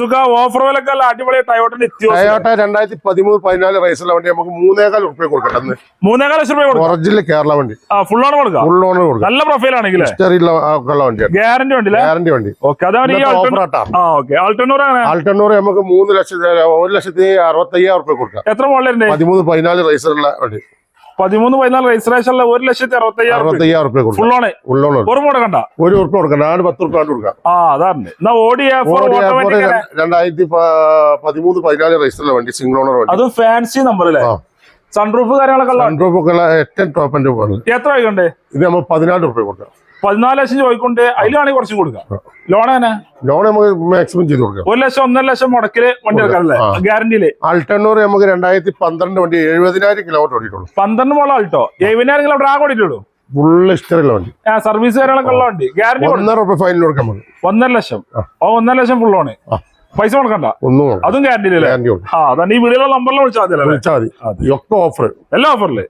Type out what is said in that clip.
സുഖ ഓഫർ വിലക്ക് അടിപൊളി ടയോട്ടന്റെ ടയോട്ട 2013-14 റേസുള്ള വണ്ടി നമുക്ക് 3,4 റുപ്യ കൊടുക്കട്ടെ. 3,4 ലക്ഷം രൂപ ഒറിജിനൽ കേരള വണ്ടി. ഫുൾ ഓൺ കൊടുക്കാം. ഫുൾ ഓൺ കൊടുക്കാം. നല്ല പ്രൊഫൈൽ ആണെങ്കിൽ വണ്ടിയാണ്. ഗ്യാരണ്ടി വണ്ടി. ഗ്യാരണ്ടി വണ്ടി. ആൾട്ടണ്ണൂർ നമുക്ക് 1,65,000 റുപ്യ കൊടുക്കാം. എത്ര മോഡലുണ്ട്? 13-14 റേസുള്ള വണ്ടി. 13-14 രജിസ്ട്രേഷനുള്ള 1,65,000 റുപ്യ ഫുൾ ഓൺ. ഒരു കൊടുക്കണ്ട. 1 റുപ്യ കൊടുക്കാം. 10 റുപ്യ കൊടുക്കാം. അതാണ് 2013-14 റേസുള്ള വണ്ടി. സിംഗിൾ ഓണർ വണ്ടി. അതും ഫാൻസി നമ്പർ അല്ലേ? സൺറൂഫ് കാര്യങ്ങളൊക്കെ ടോപ്പ് ആൻഡ് എത്ര വൈകണ്ടേ? ഇത് നമുക്ക് 14 റുപ്യ കൊടുക്കാം. 14 ലക്ഷം ചോദിക്കൊണ്ട് അതിലാണെങ്കിൽ കുറച്ചും കൊടുക്കാം. ലോൺ ലോൺ നമുക്ക് മാക്സിമം ചെയ്ത് കൊടുക്കാം. 1 ലക്ഷം 1.5 ലക്ഷം മുടക്കില് വണ്ടി എടുക്കാറല്ലേ ഗ്യാരണ്ടിയില്? ആൾട്ടണ്ണൂർ നമുക്ക് 2012 വണ്ടി 70,000 കിലോമീറ്റർ ഓടിയിട്ടുള്ളൂ. 12 മോളോ ആൾട്ടോ 70,000 കിലോമീറ്റർ ആകെ ഓടിയിട്ടുള്ളൂ. ഫുള്ള് ഇഷ്ടമുള്ള വണ്ടി. സർവീസ് കാര്യങ്ങളൊക്കെ ഉള്ള വണ്ടി. ഗ്യാരണ്ടി 1.5 റുപ്യ ഫൈനൽ കൊടുക്കാൻ മതി. 1.5 ലക്ഷം. 1.5 ലക്ഷം ഫുൾ ഓണ്. പൈസ കൊടുക്കണ്ട. അതും ഗ്യാരണ്ടി. ഈ വീഡിയോയിലുള്ള നമ്പറിൽ വിളിച്ചാൽ മതി. ഒക്കെ ഓഫർ. എല്ലാ ഓഫറില്